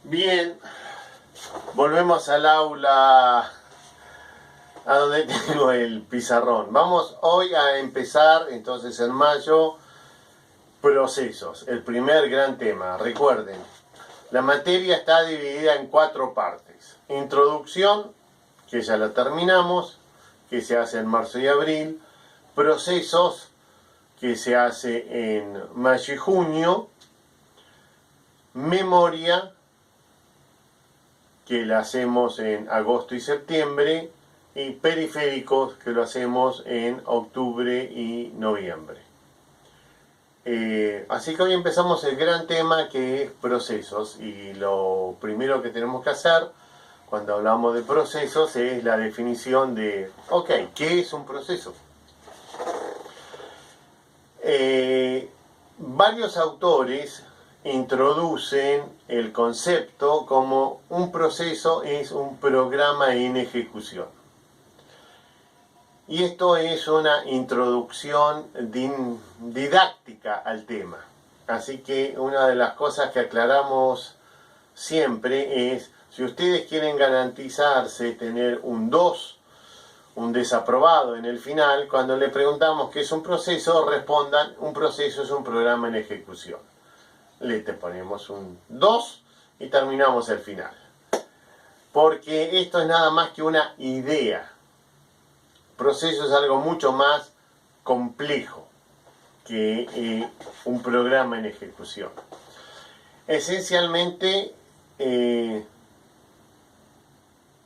Bien, volvemos al aula a donde tengo el pizarrón. Vamos hoy a empezar entonces en mayo procesos, el primer gran tema. Recuerden, la materia está dividida en 4 partes. Introducción, que ya la terminamos, que se hace en marzo y abril. Procesos, que se hace en mayo y junio. Memoria, que la hacemos en agosto y septiembre, y periféricos, que lo hacemos en octubre y noviembre. Así que hoy empezamos el gran tema, que es procesos, y lo primero que tenemos que hacer cuando hablamos de procesos es la definición de, ok, ¿qué es un proceso? Varios autores introducen el concepto como un proceso es un programa en ejecución. Y esto es una introducción didáctica al tema. Así que una de las cosas que aclaramos siempre es, si ustedes quieren garantizarse tener un 2, un desaprobado en el final, cuando le preguntamos qué es un proceso, respondan, un proceso es un programa en ejecución. Le ponemos un 2 y terminamos el final. Porque esto es nada más que una idea. Proceso es algo mucho más complejo que un programa en ejecución. Esencialmente,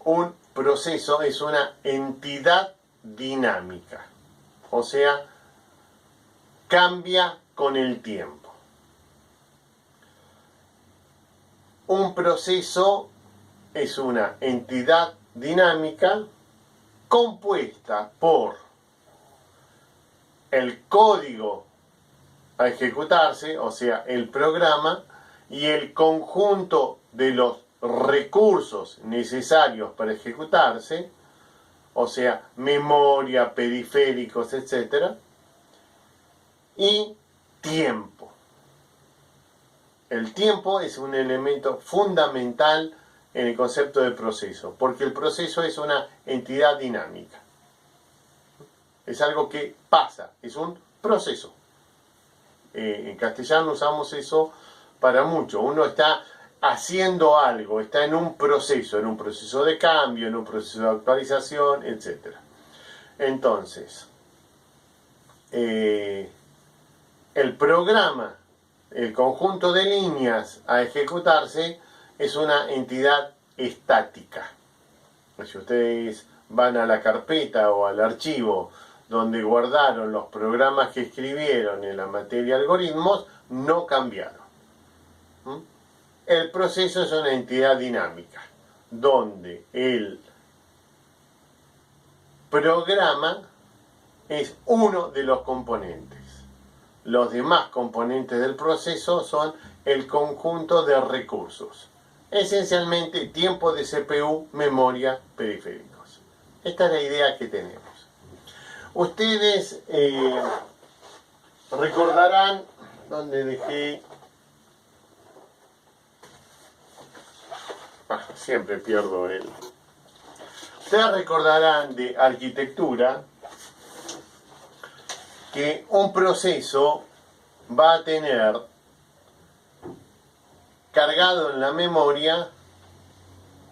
un proceso es una entidad dinámica, o sea, cambia con el tiempo. Un proceso es una entidad dinámica compuesta por el código a ejecutarse, o sea, el programa, y el conjunto de los recursos necesarios para ejecutarse, o sea, memoria, periféricos, etc. Y tiempo. El tiempo es un elemento fundamental en el concepto de proceso, porque el proceso es una entidad dinámica. Es algo que pasa, es un proceso. En castellano usamos eso para mucho. Uno está haciendo algo, está en un proceso de cambio, en un proceso de actualización, etc. Entonces, el programa, el conjunto de líneas a ejecutarse, es una entidad estática. Si ustedes van a la carpeta o al archivo donde guardaron los programas que escribieron en la materia algoritmos, no cambiaron. El proceso es una entidad dinámica, donde el programa es uno de los componentes. Los demás componentes del proceso son el conjunto de recursos. Esencialmente, tiempo de CPU, memoria, periféricos. Esta es la idea que tenemos. Ustedes recordarán donde dejé... siempre pierdo él. Ustedes recordarán de arquitectura que un proceso va a tener cargado en la memoria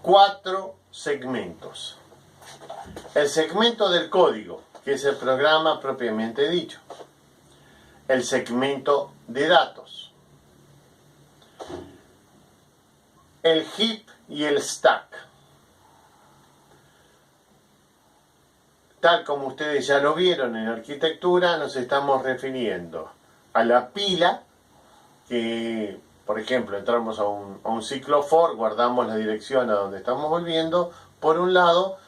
4 segmentos. El segmento del código, que es el programa propiamente dicho. El segmento de datos. El heap y el stack. Tal como ustedes ya lo vieron en arquitectura, nos estamos refiriendo a la pila, que por ejemplo entramos a un ciclo for, guardamos la dirección a donde estamos volviendo, por un lado,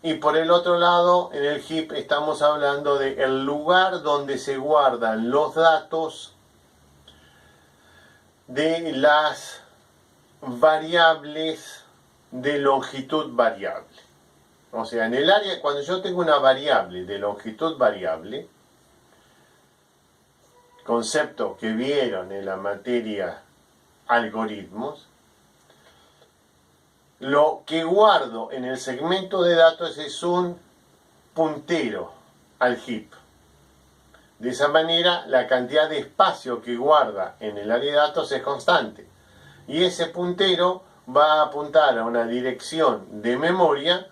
y por el otro lado, en el heap estamos hablando del lugar donde se guardan los datos de las variables de longitud variable. O sea, en el área, cuando yo tengo una variable de longitud variable, concepto que vieron en la materia algoritmos, lo que guardo en el segmento de datos es un puntero al heap. De esa manera, la cantidad de espacio que guarda en el área de datos es constante. Y ese puntero va a apuntar a una dirección de memoria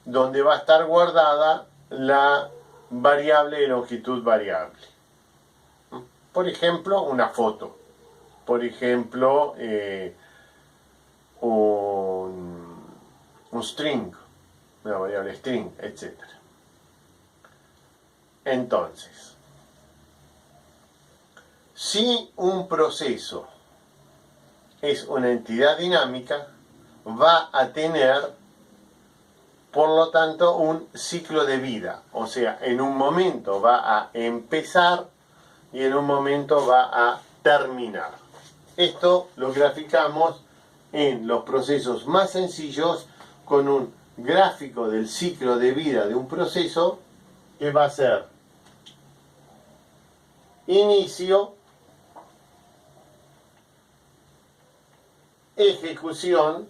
donde va a estar guardada la variable de longitud variable. Por ejemplo, una foto. Por ejemplo, un string, una variable string, etc. Entonces, si un proceso es una entidad dinámica, va a tener, por lo tanto, un ciclo de vida. O sea, en un momento va a empezar y en un momento va a terminar. Esto lo graficamos en los procesos más sencillos con un gráfico del ciclo de vida de un proceso que va a ser inicio, ejecución,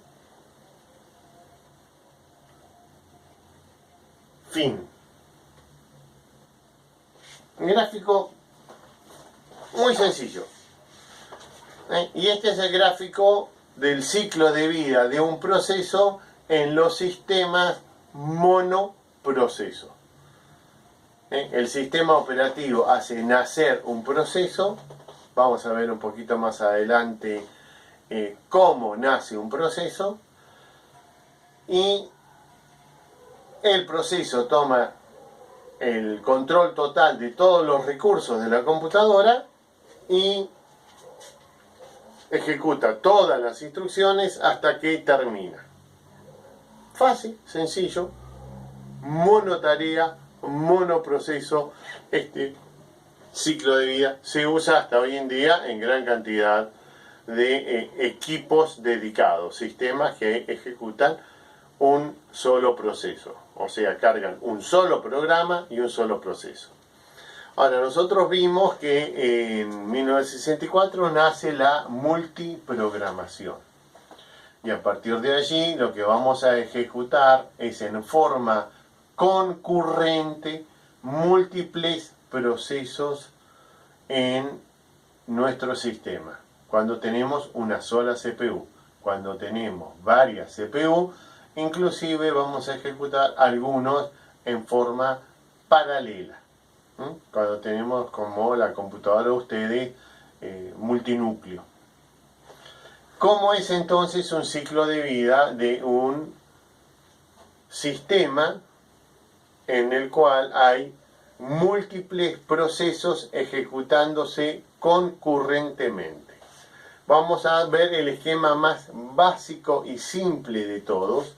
fin. Un gráfico muy sencillo. Y este es el gráfico del ciclo de vida de un proceso en los sistemas monoproceso. El sistema operativo hace nacer un proceso. Vamos a ver un poquito más adelante cómo nace un proceso. Y el proceso toma el control total de todos los recursos de la computadora y ejecuta todas las instrucciones hasta que termina. Fácil, sencillo, monotarea, monoproceso. Este ciclo de vida se usa hasta hoy en día en gran cantidad de equipos dedicados, sistemas que ejecutan un solo proceso, o sea, cargan un solo programa y un solo proceso. Ahora, nosotros vimos que en 1964 nace la multiprogramación. Y a partir de allí lo que vamos a ejecutar es en forma concurrente múltiples procesos en nuestro sistema. Cuando tenemos una sola CPU, cuando tenemos varias CPU, inclusive vamos a ejecutar algunos en forma paralela. Cuando tenemos, como la computadora de ustedes, multinúcleo. ¿Cómo es entonces un ciclo de vida de un sistema en el cual hay múltiples procesos ejecutándose concurrentemente? Vamos a ver el esquema más básico y simple de todos.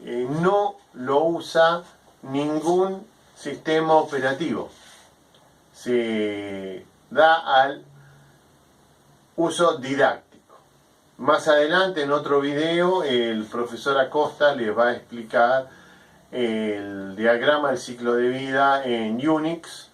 No lo usa ningún sistema operativo. Se da al uso didáctico. Más adelante, en otro video, el profesor Acosta les va a explicar el diagrama del ciclo de vida en Unix.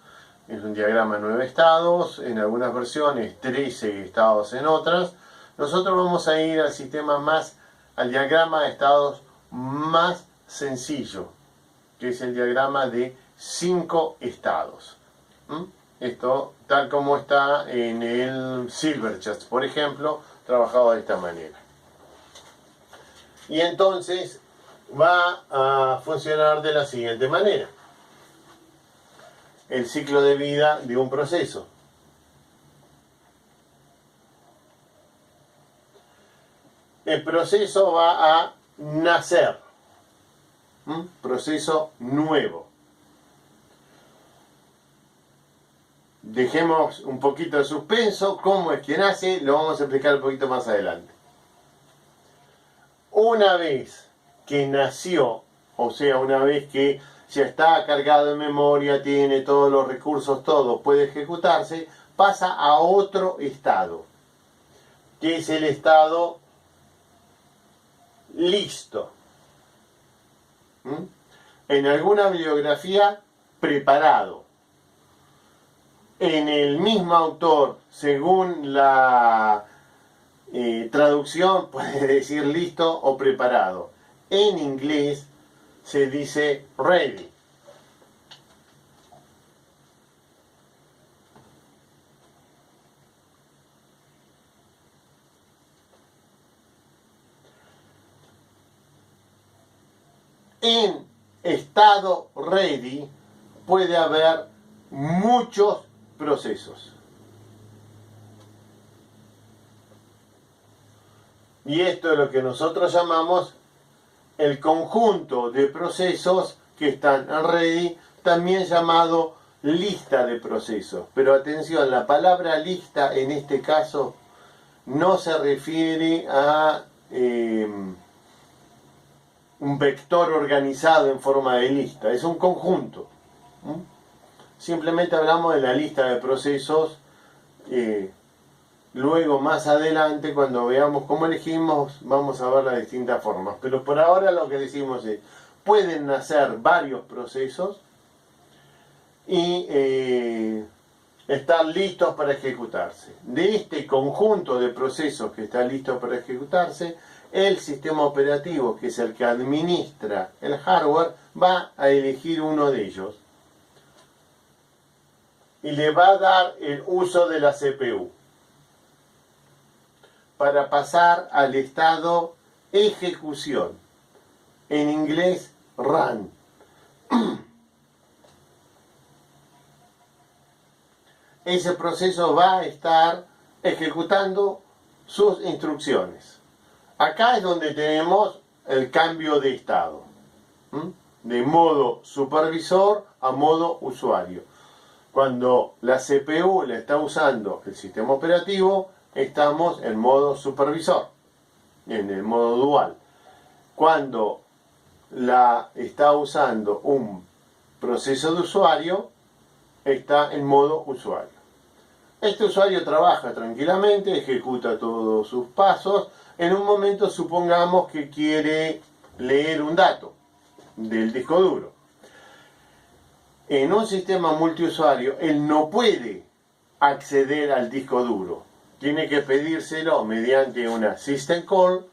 Es un diagrama de 9 estados, en algunas versiones 13 estados en otras. Nosotros vamos a ir al diagrama de estados más sencillo, que es el diagrama de 5 estados. Esto tal como está en el Silverchat, por ejemplo, trabajado de esta manera. Y entonces va a funcionar de la siguiente manera. El ciclo de vida de un proceso. El proceso va a nacer. Proceso nuevo. Dejemos un poquito de suspenso. ¿Cómo es que nace? Lo vamos a explicar un poquito más adelante. Una vez que nació, o sea, una vez que ya está cargado en memoria, tiene todos los recursos, todo puede ejecutarse, pasa a otro estado, que es el estado listo. En alguna bibliografía, preparado. En el mismo autor, según la traducción puede decir listo o preparado. En inglés se dice ready. En estado ready puede haber muchos procesos. Y esto es lo que nosotros llamamos el conjunto de procesos que están en ready, también llamado lista de procesos. Pero atención, la palabra lista en este caso no se refiere a un vector organizado en forma de lista, es un conjunto. Simplemente hablamos de la lista de procesos. Luego, más adelante, cuando veamos cómo elegimos, vamos a ver las distintas formas. Pero por ahora lo que decimos es, pueden nacer varios procesos y estar listos para ejecutarse. De este conjunto de procesos que está listo para ejecutarse, el sistema operativo, que es el que administra el hardware, va a elegir uno de ellos y le va a dar el uso de la CPU para pasar al estado ejecución, en inglés run. Ese proceso va a estar ejecutando sus instrucciones. Acá es donde tenemos el cambio de estado, de modo supervisor a modo usuario. Cuando la CPU la está usando el sistema operativo, estamos en modo supervisor, en el modo dual. Cuando la está usando un proceso de usuario, está en modo usuario. Este usuario trabaja tranquilamente, ejecuta todos sus pasos. En un momento supongamos que quiere leer un dato del disco duro. En un sistema multiusuario, él no puede acceder al disco duro. Tiene que pedírselo mediante una system call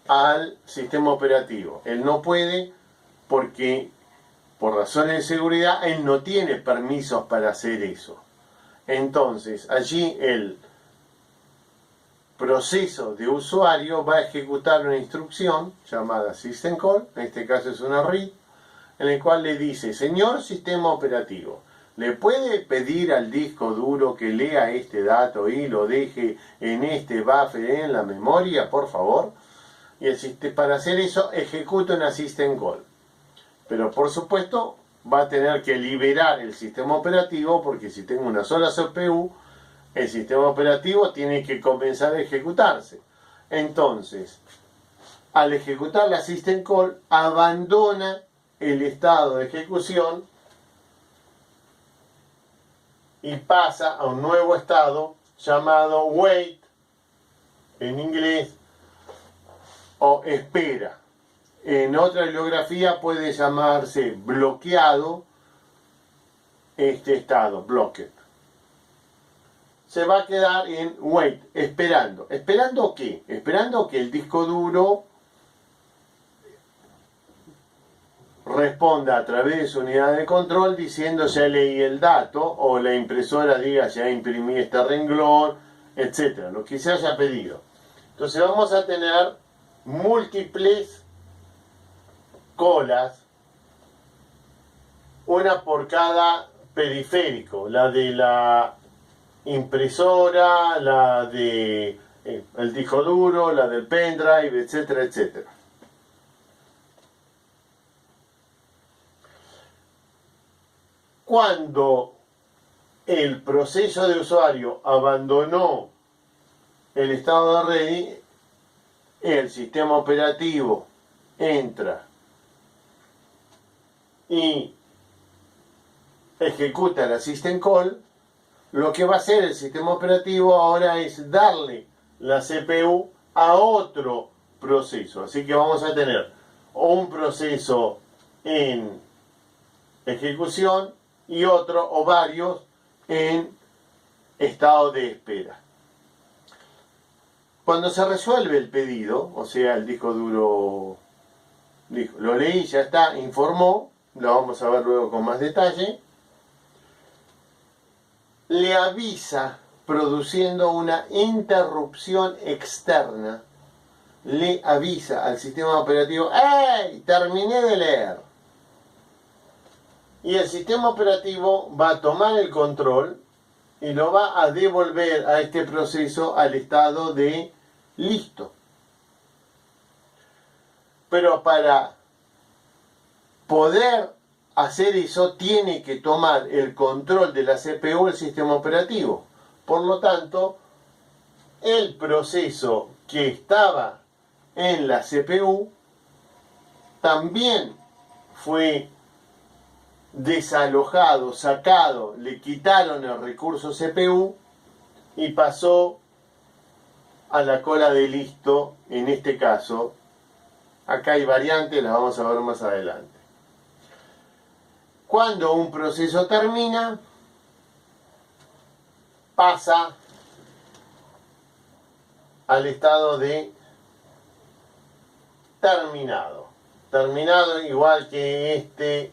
al sistema operativo. Él no puede porque, por razones de seguridad, él no tiene permisos para hacer eso. Entonces, allí el proceso de usuario va a ejecutar una instrucción llamada system call, en este caso es una read, en el cual le dice, señor sistema operativo, ¿le puede pedir al disco duro que lea este dato y lo deje en este buffer en la memoria, por favor? Y para hacer eso ejecuta una system call. Pero por supuesto va a tener que liberar el sistema operativo, porque si tengo una sola CPU, el sistema operativo tiene que comenzar a ejecutarse. Entonces, al ejecutar la system call, abandona el estado de ejecución y pasa a un nuevo estado llamado wait, en inglés, o espera. En otra bibliografía puede llamarse bloqueado este estado, blocked. Se va a quedar en wait, esperando. ¿Esperando qué? Esperando que el disco duro responda a través de su unidad de control diciendo ya leí el dato, o la impresora diga ya imprimí este renglón, etcétera, lo que se haya pedido. Entonces vamos a tener múltiples colas, una por cada periférico, la de la impresora, la de el disco duro, la del pendrive, etcétera, etcétera. Cuando el proceso de usuario abandonó el estado de ready, el sistema operativo entra y ejecuta la system call. Lo que va a hacer el sistema operativo ahora es darle la CPU a otro proceso. Así que vamos a tener un proceso en ejecución y otro o varios en estado de espera. Cuando se resuelve el pedido, o sea, el disco duro dijo, lo leí, ya está, informó, lo vamos a ver luego con más detalle, le avisa produciendo una interrupción externa, le avisa al sistema operativo, ¡hey! Terminé de leer. Y el sistema operativo va a tomar el control y lo va a devolver a este proceso al estado de listo. Pero para poder hacer eso tiene que tomar el control de la CPU el sistema operativo. Por lo tanto, el proceso que estaba en la CPU también fue desalojado, sacado, le quitaron el recurso CPU y pasó a la cola de listo, en este caso. Acá hay variantes, las vamos a ver más adelante. Cuando un proceso termina, pasa al estado de terminado. Terminado igual que este.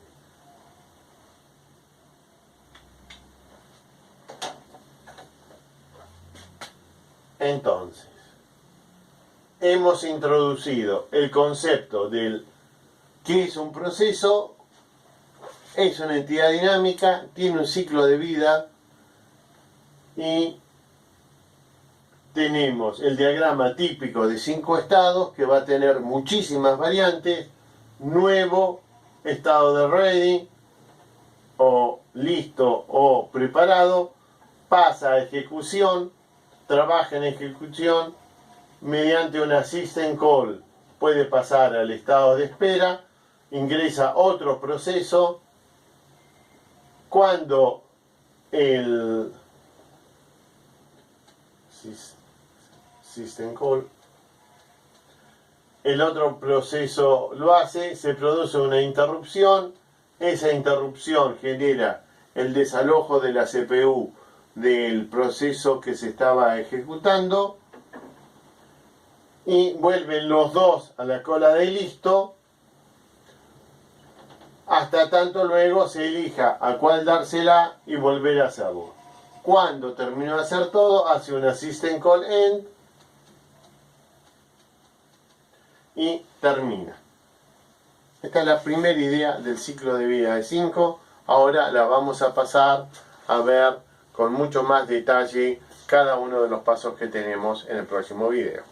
Entonces, hemos introducido el concepto del ¿qué es un proceso? Es una entidad dinámica, tiene un ciclo de vida y tenemos el diagrama típico de 5 estados que va a tener muchísimas variantes: nuevo, estado de ready, o listo o preparado, pasa a ejecución, trabaja en ejecución, mediante una system call puede pasar al estado de espera, ingresa otro proceso. Cuando el system call, el otro proceso lo hace, se produce una interrupción, esa interrupción genera el desalojo de la CPU del proceso que se estaba ejecutando y vuelven los dos a la cola de listo hasta tanto luego se elija a cuál dársela y volver a hacerlo. Cuando terminó de hacer todo, hace una system call end y termina. Esta es la primera idea del ciclo de vida de 5. Ahora la vamos a pasar a ver con mucho más detalle cada uno de los pasos que tenemos en el próximo video.